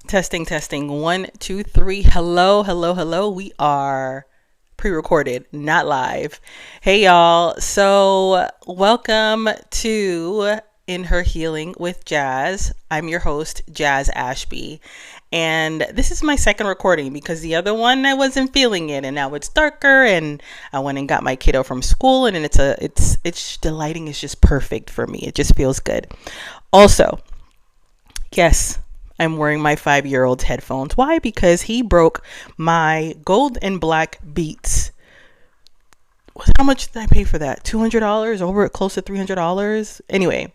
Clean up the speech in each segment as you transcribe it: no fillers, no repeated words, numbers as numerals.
Testing, testing. 1, 2, 3. Hello, hello, hello. We are pre-recorded, not live. Hey, y'all. So, welcome to In Her Healing with Jazz. I'm your host, Jazz Ashby. And this is my second recording because the other one I wasn't feeling it, and now it's darker, and I went and got my kiddo from school, and it's the lighting is just perfect for me. It just feels good. Also, yes, I'm wearing my 5-year-old's headphones. Why? Because he broke my gold and black Beats. How much did I pay for that? $200? Over close to $300? Anyway,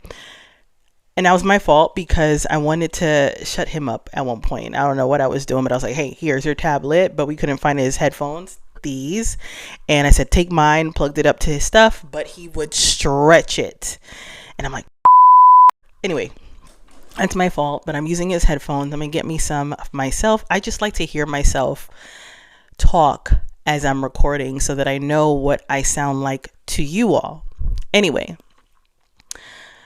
and that was my fault because I wanted to shut him up at one point. I don't know what I was doing, but I was like, hey, here's your tablet. But we couldn't find his headphones, these. And I said, take mine, plugged it up to his stuff, but he would stretch it. And I'm like, anyway. It's my fault, but I'm using his headphones. I'm going to get me some myself. I just like to hear myself talk as I'm recording so that I know what I sound like to you all. Anyway,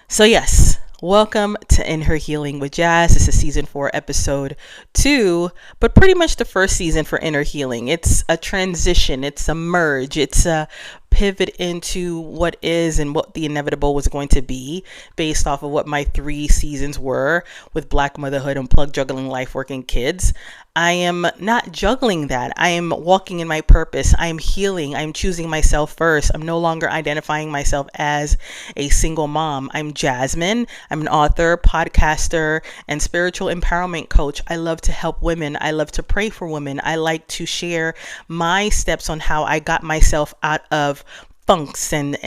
so yes, welcome to In Her Healing with Jazz. This is season 4, episode 2, but pretty much the first season for Inner Healing. It's a transition. It's a merge. It's a pivot into what is and what the inevitable was going to be based off of what my 3 seasons were with Black motherhood and plug juggling life working kids. I am not juggling that. I am walking in my purpose. I am healing. I'm choosing myself first. I'm no longer identifying myself as a single mom. I'm Jasmine. I'm an author, podcaster, and spiritual empowerment coach. I love to help women. I love to pray for women. I like to share my steps on how I got myself out of funks and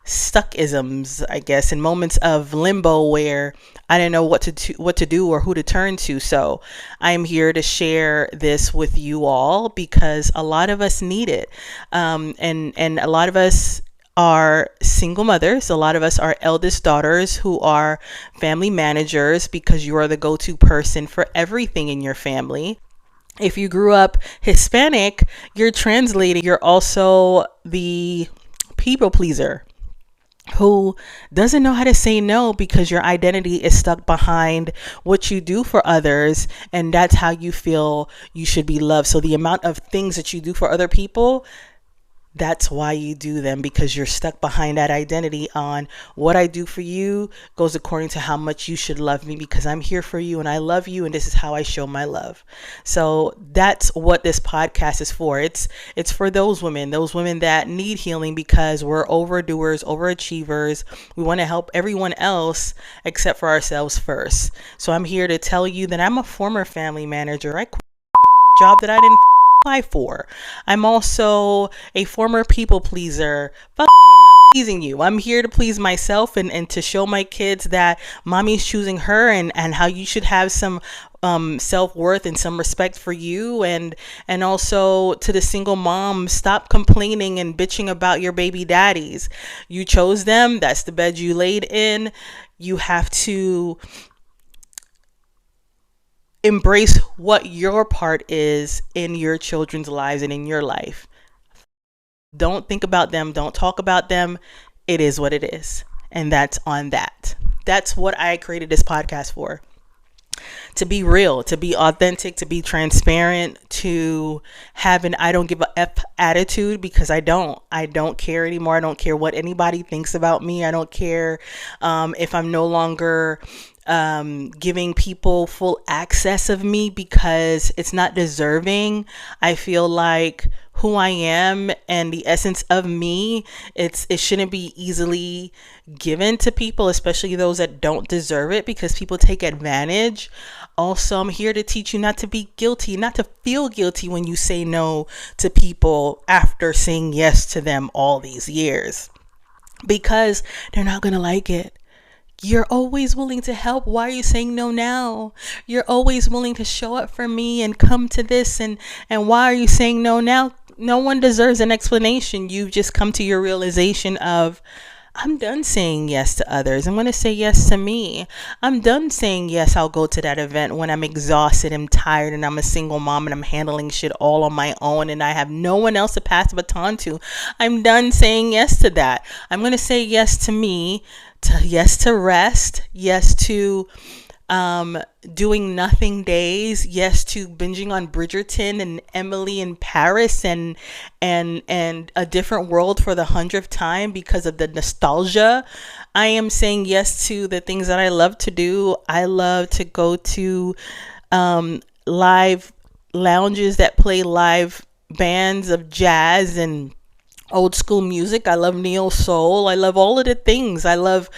stuckisms, I guess, in moments of limbo where I didn't know what to do or who to turn to. So I am here to share this with you all because a lot of us need it, and a lot of us are single mothers. A lot of us are eldest daughters who are family managers because you are the go-to person for everything in your family. If you grew up Hispanic, you're translating. You're also the people pleaser who doesn't know how to say no because your identity is stuck behind what you do for others, and that's how you feel you should be loved. So the amount of things that you do for other people, that's why you do them, because you're stuck behind that identity on what I do for you goes according to how much you should love me because I'm here for you and I love you and this is how I show my love. So that's what this podcast is for. It's for those women that need healing because we're overdoers, overachievers. We want to help everyone else except for ourselves first. So I'm here to tell you that I'm a former family manager. I quit a job that I didn't apply for. I'm also a former people pleaser. Fuck pleasing you. I'm here to please myself and to show my kids that mommy's choosing her and how you should have some self-worth and some respect for you, and also to the single mom, stop complaining and bitching about your baby daddies. You chose them. That's the bed you laid in. You have to embrace what your part is in your children's lives and in your life. Don't think about them. Don't talk about them. It is what it is. And that's on that. That's what I created this podcast for. To be real, to be authentic, to be transparent, to have an I don't give a F attitude because I don't care anymore. I don't care what anybody thinks about me. I don't care if I'm no longer giving people full access of me because it's not deserving. I feel like who I am and the essence of me, it shouldn't be easily given to people, especially those that don't deserve it, because people take advantage. Also, I'm here to teach you not to be guilty, not to feel guilty when you say no to people after saying yes to them all these years, because they're not going to like it. You're always willing to help. Why are you saying no now? You're always willing to show up for me and come to this. And why are you saying no now? No one deserves an explanation. You've just come to your realization of, I'm done saying yes to others. I'm going to say yes to me. I'm done saying yes, I'll go to that event when I'm exhausted, I'm tired, and I'm a single mom and I'm handling shit all on my own and I have no one else to pass the baton to. I'm done saying yes to that. I'm going to say yes to me, yes to rest, yes to doing nothing days, yes, to binging on Bridgerton and Emily in Paris and A Different World for the 100th time because of the nostalgia. I am saying yes to the things that I love to do. I love to go to live lounges that play live bands of jazz and old school music. I love neo soul. I love all of the things. I love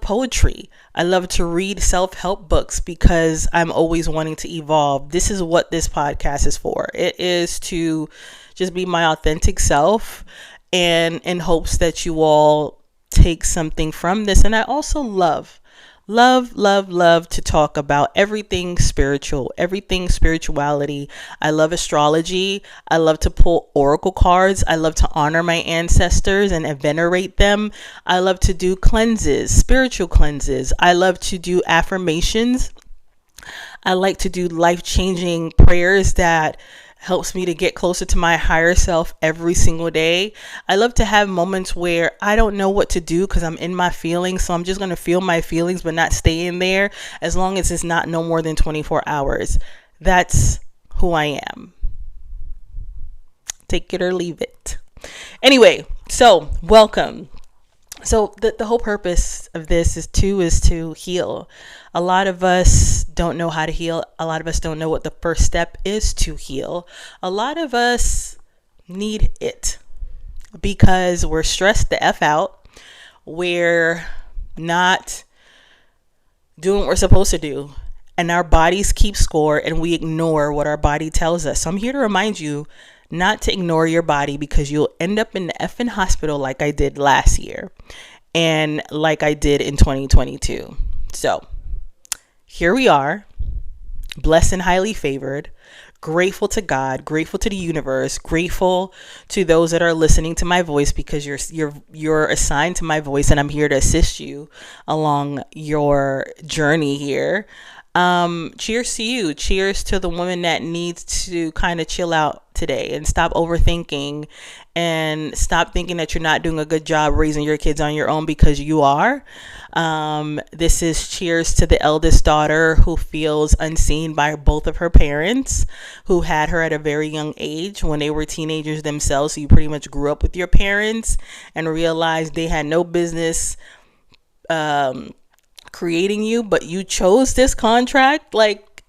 poetry. I love to read self-help books because I'm always wanting to evolve. This is what this podcast is for. It is to just be my authentic self, and in hopes that you all take something from this. And I also love to talk about everything spiritual, everything spirituality. I love astrology. I love to pull oracle cards. I love to honor my ancestors and venerate them. I love to do cleanses, spiritual cleanses. I love to do affirmations. I like to do life-changing prayers that helps me to get closer to my higher self every single day. I love to have moments where I don't know what to do because I'm in my feelings. So I'm just going to feel my feelings, but not stay in there, as long as it's not no more than 24 hours. That's who I am. Take it or leave it. Anyway, so welcome. So the whole purpose of this is to heal. A lot of us don't know how to heal. A lot of us don't know what the first step is to heal. A lot of us need it because we're stressed the F out. We're not doing what we're supposed to do. And our bodies keep score and we ignore what our body tells us. So I'm here to remind you not to ignore your body, because you'll end up in the effing hospital like I did last year and like I did in 2022. So here we are, blessed and highly favored, grateful to God, grateful to the universe, grateful to those that are listening to my voice, because you're assigned to my voice and I'm here to assist you along your journey here. Cheers to you. Cheers to the woman that needs to kind of chill out today and stop overthinking and stop thinking that you're not doing a good job raising your kids on your own, because you are. This is cheers to the eldest daughter who feels unseen by both of her parents, who had her at a very young age when they were teenagers themselves. So you pretty much grew up with your parents and realized they had no business, creating you, but you chose this contract. Like,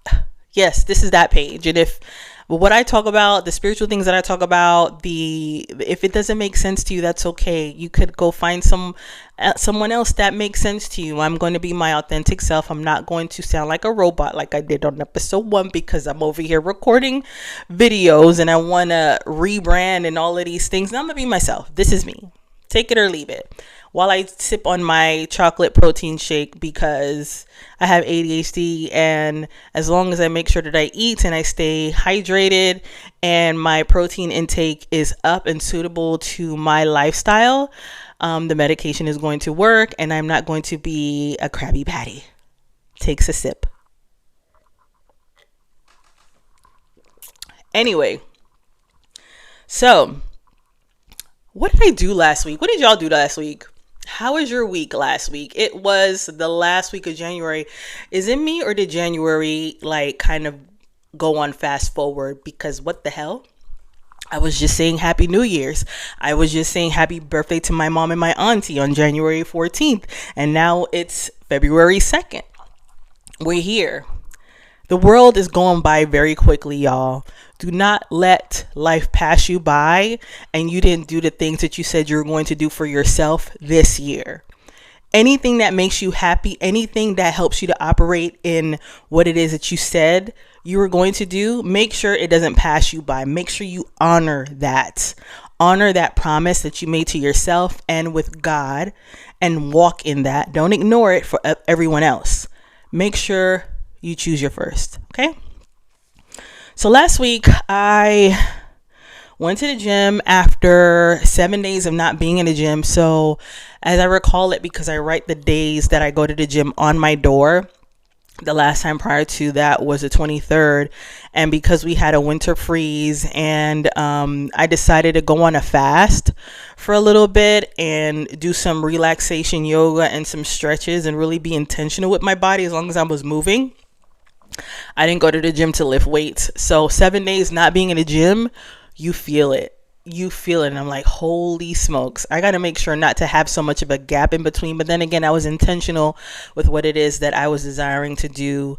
yes, this is that page. And if what I talk about, the spiritual things that I talk about, if it doesn't make sense to you, that's okay. You could go find someone else that makes sense to you. I'm going to be my authentic self. I'm not going to sound like a robot like I did on episode 1, because I'm over here recording videos and I want to rebrand and all of these things. And I'm going to be myself. This is me. Take it or leave it. While I sip on my chocolate protein shake, because I have ADHD, and as long as I make sure that I eat and I stay hydrated and my protein intake is up and suitable to my lifestyle, the medication is going to work and I'm not going to be a Krabby Patty. Takes a sip. Anyway, so what did I do last week? What did y'all do last week? How was your week last week? It was the last week of January. Is it me, or did January like kind of go on fast forward? Because what the hell? I was just saying Happy New Year's. I was just saying happy birthday to my mom and my auntie on January 14th. And now it's February 2nd. We're here. The world is going by very quickly, y'all. Do not let life pass you by and you didn't do the things that you said you were going to do for yourself this year. Anything that makes you happy, anything that helps you to operate in what it is that you said you were going to do, make sure it doesn't pass you by. Make sure you honor that. Honor that promise that you made to yourself and with God, and walk in that. Don't ignore it for everyone else. Make sure you choose your first. Okay. So last week I went to the gym after 7 days of not being in the gym. So as I recall it, because I write the days that I go to the gym on my door, The last time prior to that was the 23rd. And because we had a winter freeze, and I decided to go on a fast for a little bit and do some relaxation yoga and some stretches and really be intentional with my body as long as I was moving. I didn't go to the gym to lift weights. So 7 days not being in the gym, you feel it. You feel it. And I'm like, holy smokes. I got to make sure not to have so much of a gap in between. But then again, I was intentional with what it is that I was desiring to do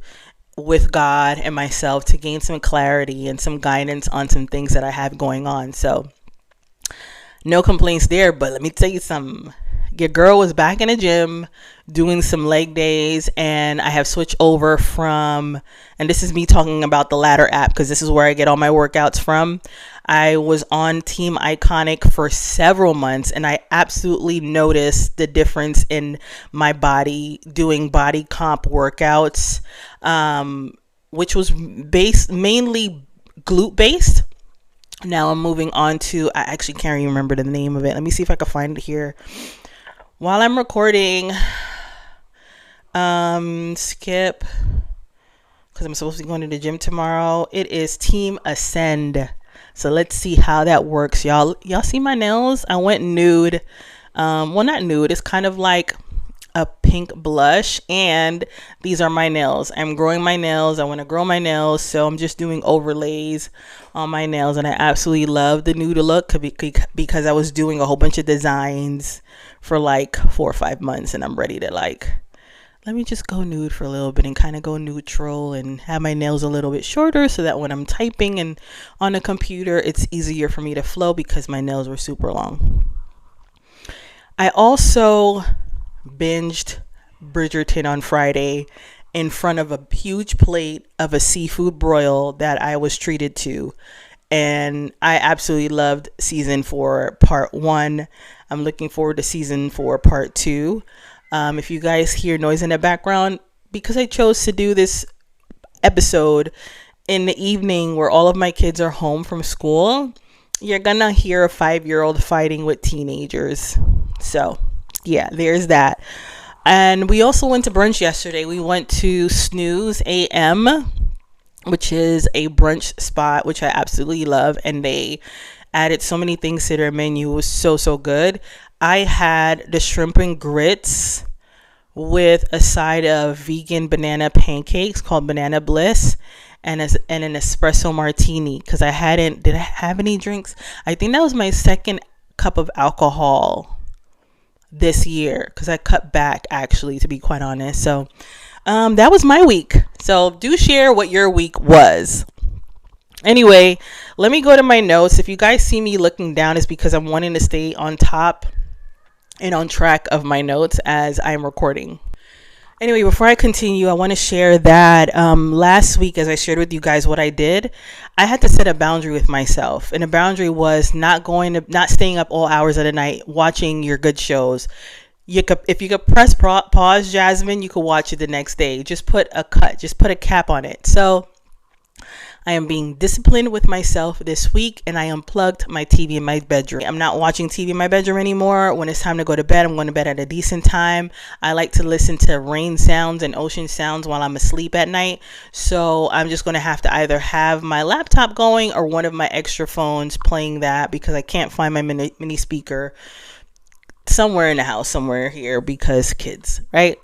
with God and myself to gain some clarity and some guidance on some things that I have going on. So no complaints there. But let me tell you something. Your girl was back in the gym doing some leg days, and I have switched over from, and this is me talking about the Ladder app because this is where I get all my workouts from. I was on Team Iconic for several months, and I absolutely noticed the difference in my body doing body comp workouts, which was based mainly glute based. Now I'm moving on to, I actually can't even remember the name of it. Let me see if I can find it here while I'm recording. Skip, because I'm supposed to be going to the gym tomorrow. It is Team Ascend. So let's see how that works. Y'all see my nails? I went nude. Well, not nude. It's kind of like a pink blush, and these are my nails. I'm growing my nails. I want to grow my nails, so I'm just doing overlays on my nails, and I absolutely love the nude look because I was doing a whole bunch of designs for like 4 or 5 months, and I'm ready to like, let me just go nude for a little bit and kind of go neutral and have my nails a little bit shorter so that when I'm typing and on a computer, it's easier for me to flow because my nails were super long. I also binged Bridgerton on Friday in front of a huge plate of a seafood broil that I was treated to. And I absolutely loved season 4, part 1. I'm looking forward to season 4, part 2. If you guys hear noise in the background, because I chose to do this episode in the evening where all of my kids are home from school, you're gonna hear a 5-year-old fighting with teenagers. So yeah, there's that. And we also went to brunch yesterday. We went to Snooze AM, which is a brunch spot, which I absolutely love. And they added so many things to their menu. It was so good. I had the shrimp and grits with a side of vegan banana pancakes called Banana Bliss and an espresso martini because did I have any drinks? I think that was my second cup of alcohol this year because I cut back, actually, to be quite honest. So that was my week. So do share what your week was. Anyway, let me go to my notes. If you guys see me looking down, it's because I'm wanting to stay on top and on track of my notes as I'm recording. Anyway, before I continue, I want to share that last week, as I shared with you guys what I did, I had to set a boundary with myself. And the boundary was not staying up all hours of the night watching your good shows. If you could press pause, Jasmine, you could watch it the next day. Just put a cap on it. So I am being disciplined with myself this week, and I unplugged my TV in my bedroom. I'm not watching TV in my bedroom anymore. When it's time to go to bed, I'm going to bed at a decent time. I like to listen to rain sounds and ocean sounds while I'm asleep at night. So I'm just going to have to either have my laptop going or one of my extra phones playing that because I can't find my mini speaker somewhere in the house, somewhere here, because kids, right?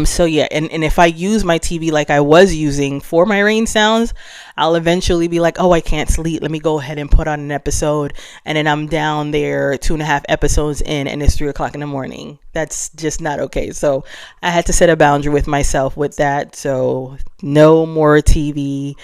So yeah, and if I use my TV like I was using for my rain sounds, I'll eventually be like, oh, I can't sleep. Let me go ahead and put on an episode. And then I'm down there 2.5 episodes in and it's 3:00 in the morning. That's just not okay. So I had to set a boundary with myself with that. So no more TV,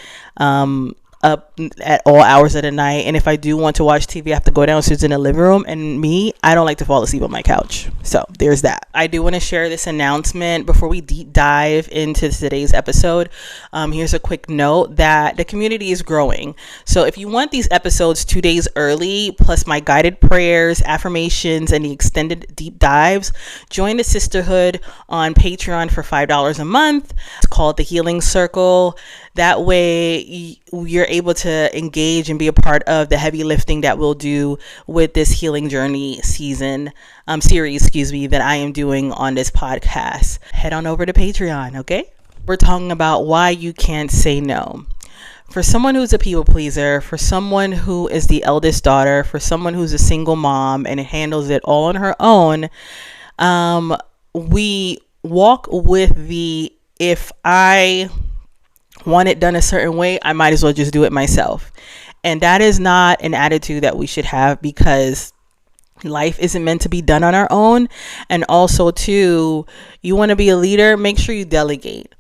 up at all hours of the night. And if I do want to watch TV, I have to go downstairs in the living room, and I don't like to fall asleep on my couch. So there's that. I do want to share this announcement before we deep dive into today's episode. Here's a quick note that the community is growing. So if you want these episodes 2 days early, plus my guided prayers, affirmations, and the extended deep dives, join the sisterhood on Patreon for $5 a month. It's called the Healing Circle. That way you're able to engage and be a part of the heavy lifting that we'll do with this healing journey series, that I am doing on this podcast. Head on over to Patreon, okay? We're talking about why you can't say no. For someone who's a people pleaser, for someone who is the eldest daughter, for someone who's a single mom and handles it all on her own, we walk with the, if I want it done a certain way, I might as well just do it myself. And that is not an attitude that we should have, because life isn't meant to be done on our own. And also, too, you want to be a leader, make sure you delegate.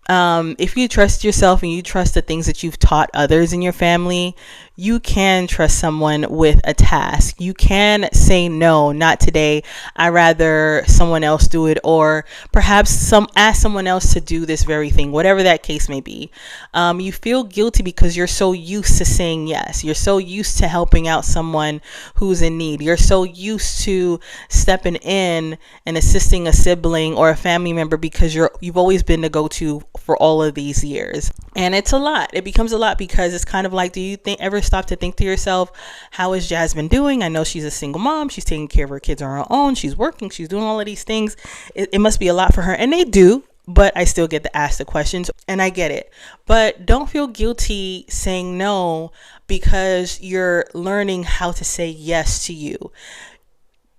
If you trust yourself and you trust the things that you've taught others in your family, you can trust someone with a task. You can say no, not today. I rather someone else do it, or perhaps ask someone else to do this very thing, whatever that case may be. You feel guilty because you're so used to saying yes. You're so used to helping out someone who's in need. You're so used to stepping in and assisting a sibling or a family member because you've always been the go-to for all of these years. And it's a lot. It becomes a lot, because it's kind of like, do you ever stop to think to yourself, how is Jasmine doing? I know she's a single mom. She's taking care of her kids on her own. She's working. She's doing all of these things. It must be a lot for her. And they do. But I still get to ask the questions, and I get it. But don't feel guilty saying no, because you're learning how to say yes to you.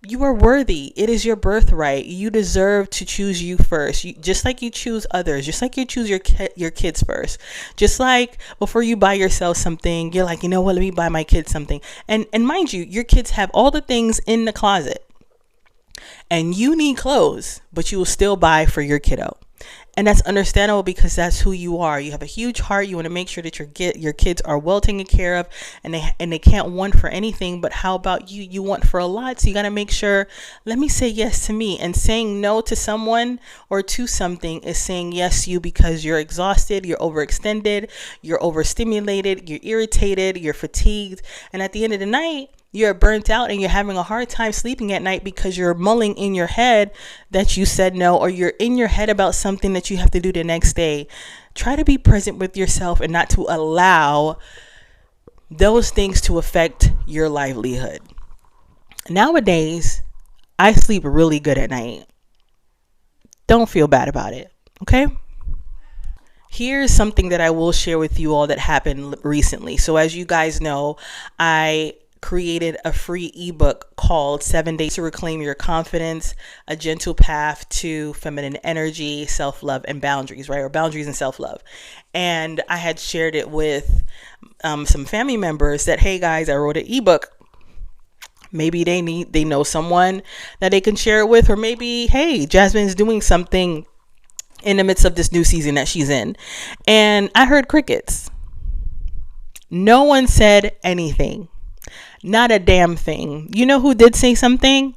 You are worthy. It is your birthright. You deserve to choose you first. Just like you choose others, just like you choose your kids first. Just like before you buy yourself something, you're like, you know what, let me buy my kids something. And mind you, your kids have all the things in the closet, and you need clothes, but you will still buy for your kiddo. And that's understandable, because that's who you are. You have a huge heart. You want to make sure that your kids are well taken care of, and they can't want for anything. But how about you? You want for a lot. So you got to make sure, let me say yes to me. And saying no to someone or to something is saying yes to you, because you're exhausted, you're overextended, you're overstimulated, you're irritated, you're fatigued. And at the end of the night, you're burnt out, and you're having a hard time sleeping at night because you're mulling in your head that you said no, or you're in your head about something that you have to do the next day. Try to be present with yourself and not to allow those things to affect your livelihood. Nowadays, I sleep really good at night. Don't feel bad about it, okay? Here's something that I will share with you all that happened recently. So as you guys know, I created a free ebook called 7 Days to Reclaim Your Confidence, A Gentle Path to Feminine Energy, Self-Love, and Boundaries, right? Or Boundaries and Self-Love. And I had shared it with some family members that, hey guys, I wrote an ebook. Maybe they know someone that they can share it with, or maybe, hey, Jasmine's doing something in the midst of this new season that she's in. And I heard crickets. No one said anything. Not a damn thing. You know who did say something?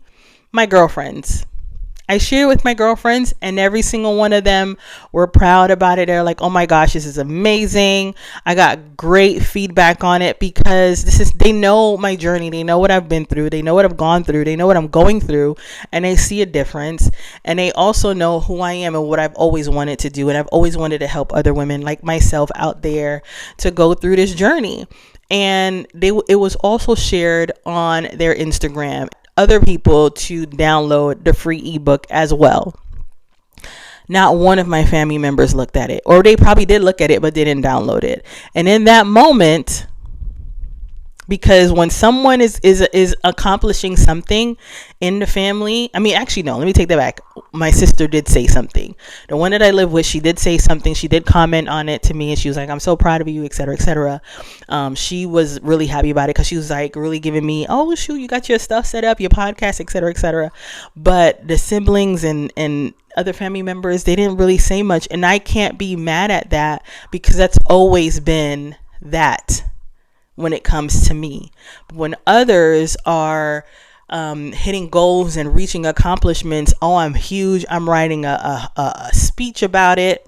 My girlfriends. I shared with my girlfriends, and every single one of them were proud about it. They're like, oh my gosh, this is amazing. I got great feedback on it, because they know my journey. They know what I've been through. They know what I've gone through. They know what I'm going through, and they see a difference. And they also know who I am and what I've always wanted to do. And I've always wanted to help other women like myself out there to go through this journey. And it was also shared on their Instagram, other people to download the free ebook as well. Not one of my family members looked at it, or they probably did look at it, but they didn't download it. And in that moment, because when someone is accomplishing something in the family, I mean, actually, no, let me take that back. My sister did say something. The one that I live with, she did say something. She did comment on it to me, and she was like, I'm so proud of you, et cetera, et cetera. She was really happy about it, because she was like really giving me, oh, shoot, you got your stuff set up, your podcast, et cetera, et cetera. But the siblings and other family members, they didn't really say much. And I can't be mad at that, because that's always been that when it comes to me. When others are hitting goals and reaching accomplishments, oh, I'm huge, I'm writing a speech about it,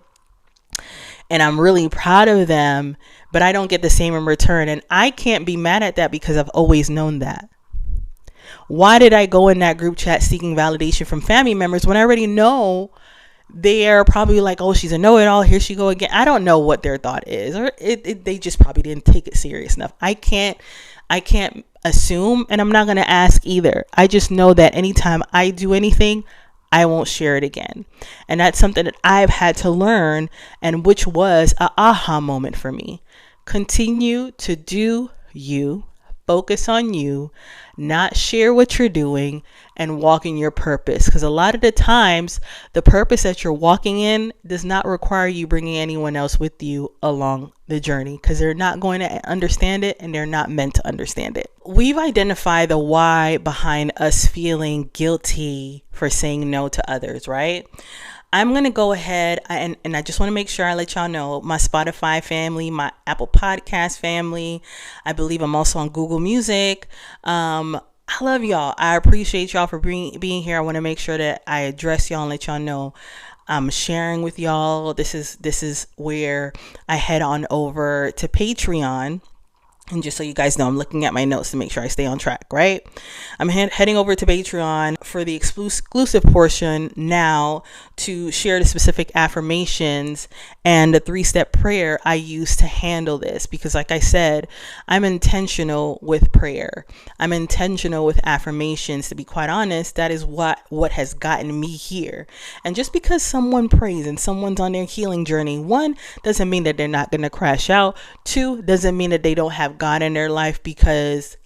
and I'm really proud of them, but I don't get the same in return. And I can't be mad at that, because I've always known that. Why did I go in that group chat seeking validation from family members when I already know they are probably like, oh, she's a know-it-all, here she go again? I don't know what their thought is, or they just probably didn't take it serious enough. I can't assume, and I'm not going to ask either. I just know that anytime I do anything, I won't share it again. And that's something that I've had to learn, and which was a aha moment for me. Continue to do you, focus on you, not share what you're doing, and walk in your purpose. Because a lot of the times, the purpose that you're walking in does not require you bringing anyone else with you along the journey, because they're not going to understand it and they're not meant to understand it. We've identified the why behind us feeling guilty for saying no to others, right? I'm going to go ahead and I just want to make sure I let y'all know, my Spotify family, my Apple Podcast family, I believe I'm also on Google Music. I love y'all. I appreciate y'all for being here. I want to make sure that I address y'all and let y'all know I'm sharing with y'all. This is where I head on over to Patreon. And just so you guys know, I'm looking at my notes to make sure I stay on track, right? I'm heading over to Patreon for the exclusive portion now to share the specific affirmations and the 3-step prayer I use to handle this. Because like I said, I'm intentional with prayer. I'm intentional with affirmations. To be quite honest, that is what has gotten me here. And just because someone prays and someone's on their healing journey, 1, doesn't mean that they're not going to crash out. 2, doesn't mean that they don't have God in their life, because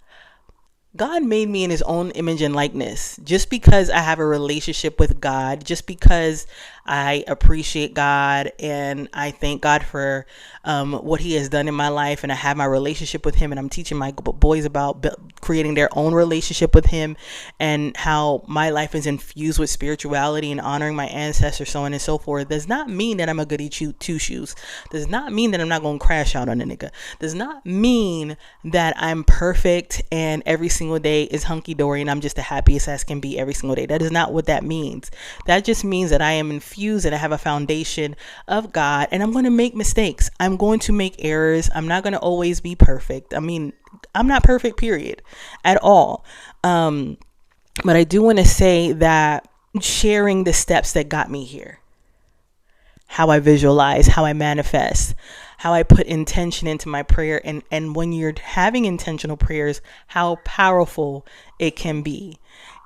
God made me in his own image and likeness. Just because I have a relationship with God, just because I appreciate God and I thank God for what he has done in my life, and I have my relationship with him, and I'm teaching my boys about creating their own relationship with him, and how my life is infused with spirituality and honoring my ancestors, so on and so forth, does not mean that I'm a goody two shoes. Does not mean that I'm not going to crash out on a nigga. Does not mean that I'm perfect and every single day is hunky-dory and I'm just the happiest as can be every single day. That is not what that means. That just means that I am infused and I have a foundation of God, and I'm going to make mistakes. I'm going to make errors. I'm not going to always be perfect. I mean, I'm not perfect, period, at all. But I do want to say that sharing the steps that got me here, how I visualize, how I manifest, how I put intention into my prayer, and when you're having intentional prayers, how powerful it can be.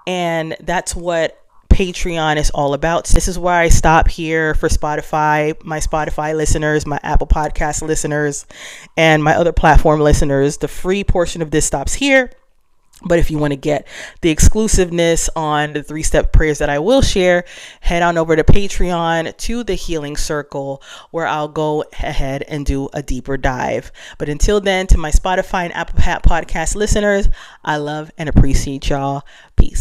And that's what Patreon is all about. This is why I stop here for Spotify, my Spotify listeners, my Apple Podcast listeners, and my other platform listeners. The free portion of this stops here. But if you want to get the exclusiveness on the 3-step prayers that I will share, head on over to Patreon to the Healing Circle, where I'll go ahead and do a deeper dive. But until then, to my Spotify and Apple Podcast listeners, I love and appreciate y'all. Peace.